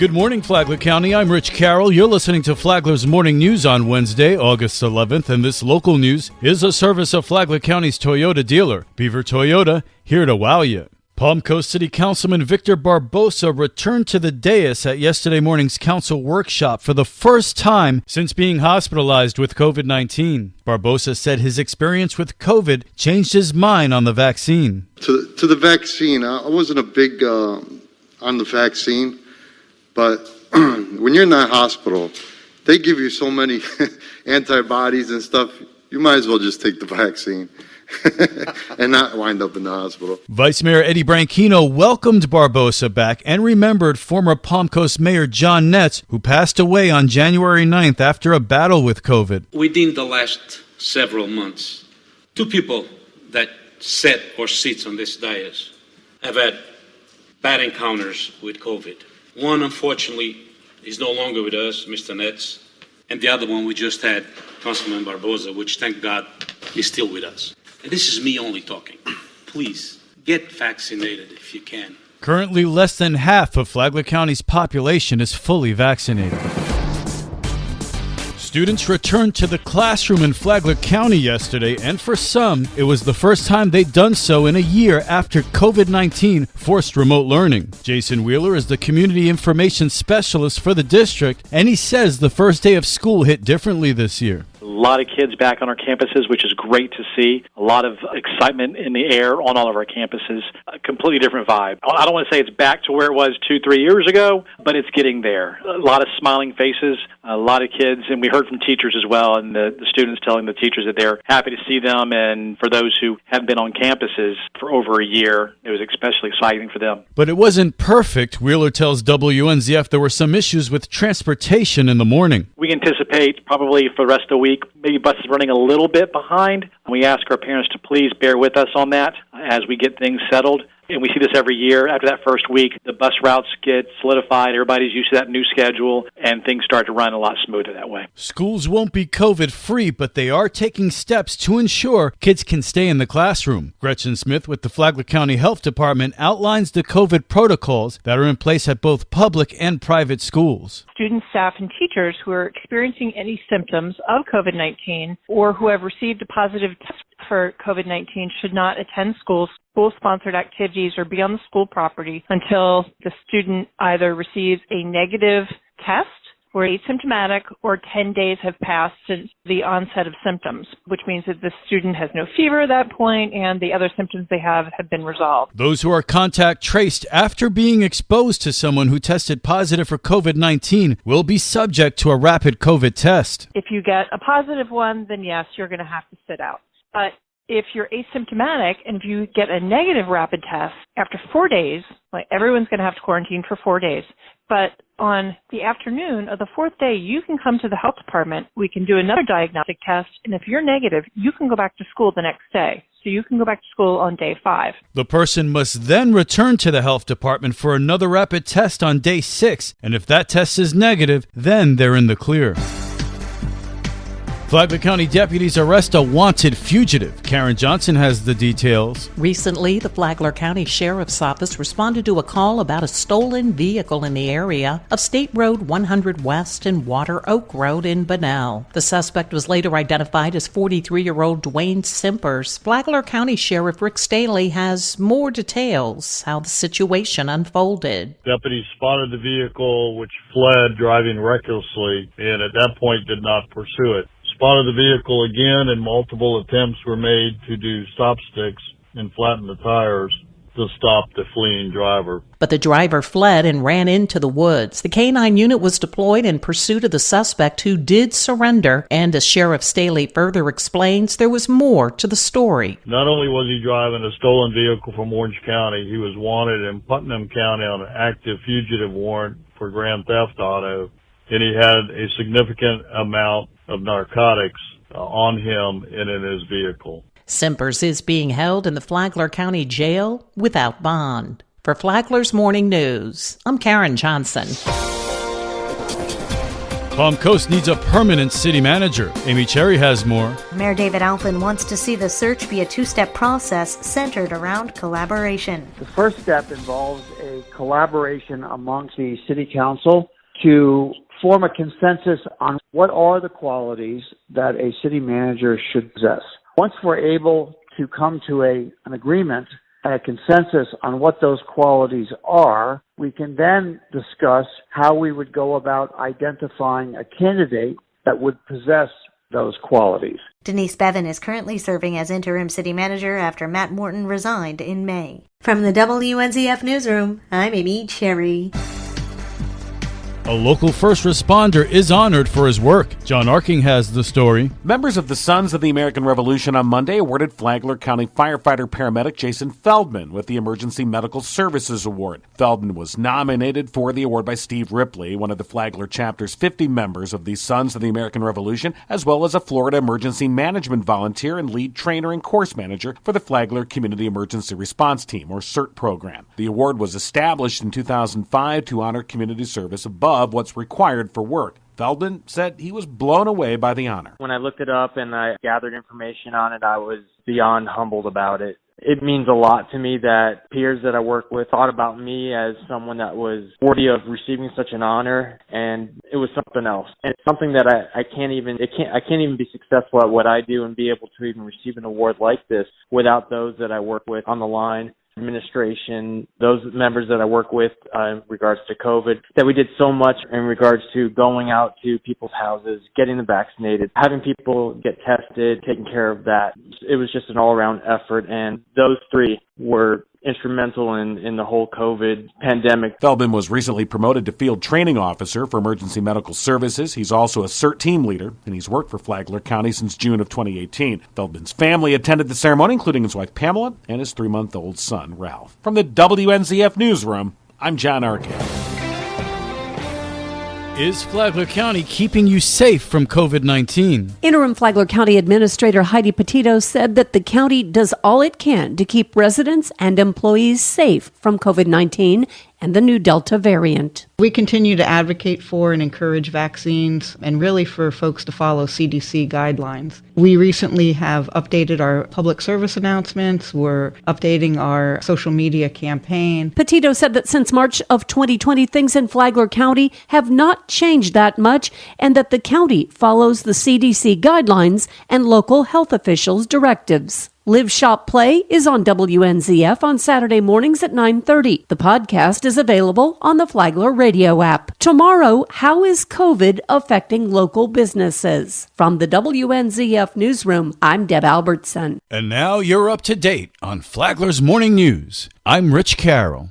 Good morning, Flagler County. I'm Rich Carroll. You're listening to Flagler's Morning News on Wednesday, August 11th, and this local news is a service of Flagler County's Toyota dealer, Beaver Toyota, here to wow you. Palm Coast City Councilman Victor Barbosa returned to the dais at yesterday morning's council workshop for the first time since being hospitalized with COVID-19. Barbosa said his experience with COVID changed his mind on the vaccine. To the vaccine, I wasn't a big on the vaccine, but when you're in that hospital, they give you so many antibodies and stuff, you might as well just take the vaccine. and not wind up in the hospital. Vice Mayor Eddie Branchino welcomed Barbosa back and remembered former Palm Coast Mayor John Netz, who passed away on January 9th after a battle with COVID. Within the last several months, two people that sat or sits on this dais have had bad encounters with COVID. One, unfortunately, is no longer with us, Mr. Netz, and the other one we just had, Councilman Barbosa, which, thank God, is still with us. And this is me only talking. Please, get vaccinated if you can. Currently, less than half of Flagler County's population is fully vaccinated. Students returned to the classroom in Flagler County yesterday, and for some, it was the first time they'd done so in a year after COVID-19 forced remote learning. Jason Wheeler is the community information specialist for the district, and he says the first day of school hit differently this year. A lot of kids back on our campuses, which is great to see. A lot of excitement in the air on all of our campuses. A completely different vibe. I don't want to say it's back to where it was 2-3 years ago, but it's getting there. A lot of smiling faces, a lot of kids, and we heard from teachers as well, and the students telling the teachers that they're happy to see them, and for those who have been on campuses for over a year, it was especially exciting for them. But it wasn't perfect. Wheeler tells WNZF there were some issues with transportation in the morning. We anticipate probably for the rest of the week, maybe buses running a little bit behind. We ask our parents to please bear with us on that as we get things settled. And we see this every year. After that first week, the bus routes get solidified. Everybody's used to that new schedule, and things start to run a lot smoother that way. Schools won't be COVID-free, but they are taking steps to ensure kids can stay in the classroom. Gretchen Smith with the Flagler County Health Department outlines the COVID protocols that are in place at both public and private schools. Students, staff, and teachers who are experiencing any symptoms of COVID-19 or who have received a positive test for COVID-19 should not attend school-sponsored activities or be on the school property until the student either receives a negative test or asymptomatic or 10 days have passed since the onset of symptoms, which means that the student has no fever at that point and the other symptoms they have been resolved. Those who are contact traced after being exposed to someone who tested positive for COVID-19 will be subject to a rapid COVID test. If you get a positive one, then yes, you're going to have to sit out. But if you're asymptomatic and if you get a negative rapid test after 4 days, like everyone's going to have to quarantine for 4 days. But on the afternoon of the fourth day, you can come to the health department. We can do another diagnostic test. And if you're negative, you can go back to school the next day. So you can go back to school on day 5. The person must then return to the health department for another rapid test on day 6. And if that test is negative, then they're in the clear. Flagler County deputies arrest a wanted fugitive. Karen Johnson has the details. Recently, the Flagler County Sheriff's Office responded to a call about a stolen vehicle in the area of State Road 100 West and Water Oak Road in Bunnell. The suspect was later identified as 43-year-old Dwayne Simpers. Flagler County Sheriff Rick Staley has more details how the situation unfolded. Deputies spotted the vehicle, which fled driving recklessly, and at that point did not pursue it. Spotted the vehicle again, and multiple attempts were made to do stop sticks and flatten the tires to stop the fleeing driver. But the driver fled and ran into the woods. The K-9 unit was deployed in pursuit of the suspect, who did surrender. And as Sheriff Staley further explains, there was more to the story. Not only was he driving a stolen vehicle from Orange County, he was wanted in Putnam County on an active fugitive warrant for grand theft auto. And he had a significant amount of narcotics on him and in his vehicle. Simpers is being held in the Flagler County Jail without bond. For Flagler's Morning News, I'm Karen Johnson. Palm Coast needs a permanent city manager. Amy Cherry has more. Mayor David Alfin wants to see the search be a two-step process centered around collaboration. The first step involves a collaboration amongst the city council to form a consensus on what are the qualities that a city manager should possess. Once we're able to come to an agreement, a consensus on what those qualities are, we can then discuss how we would go about identifying a candidate that would possess those qualities. Denise Bevan is currently serving as interim city manager after Matt Morton resigned in May. From the WNZF Newsroom, I'm Amy Cherry. A local first responder is honored for his work. John Arking has the story. Members of the Sons of the American Revolution on Monday awarded Flagler County firefighter-paramedic Jason Feldman with the Emergency Medical Services Award. Feldman was nominated for the award by Steve Ripley, one of the Flagler chapter's 50 members of the Sons of the American Revolution, as well as a Florida emergency management volunteer and lead trainer and course manager for the Flagler Community Emergency Response Team, or CERT program. The award was established in 2005 to honor community service above what's required for work. Feldman said he was blown away by the honor. When I looked it up and I gathered information on it, I was beyond humbled about it. It means a lot to me that peers that I work with thought about me as someone that was worthy of receiving such an honor, and it was something else. And it's something that I can't even be successful at what I do and be able to even receive an award like this without those that I work with on the line. Administration, those members that I work with in regards to COVID, that we did so much in regards to going out to people's houses, getting them vaccinated, having people get tested, taking care of that. It was just an all-around effort, and those three were instrumental in the whole COVID pandemic. Feldman was recently promoted to Field Training Officer for Emergency Medical Services. He's also a CERT team leader, and he's worked for Flagler County since June of 2018. Feldman's family attended the ceremony, including his wife Pamela and his 3-month-old son, Ralph. From the WNZF Newsroom, I'm John Arkin. Is Flagler County keeping you safe from COVID-19? Interim Flagler County Administrator Heidi Petito said that the county does all it can to keep residents and employees safe from COVID-19 and the new Delta variant. We continue to advocate for and encourage vaccines and really for folks to follow CDC guidelines. We recently have updated our public service announcements. We're updating our social media campaign. Petito said that since March of 2020, things in Flagler County have not changed that much and that the county follows the CDC guidelines and local health officials' directives. Live, Shop, Play is on WNZF on Saturday mornings at 9:30. The podcast is available on the Flagler radio app. Tomorrow, how is COVID affecting local businesses? From the WNZF Newsroom, I'm Deb Albertson. And now you're up to date on Flagler's Morning News. I'm Rich Carroll.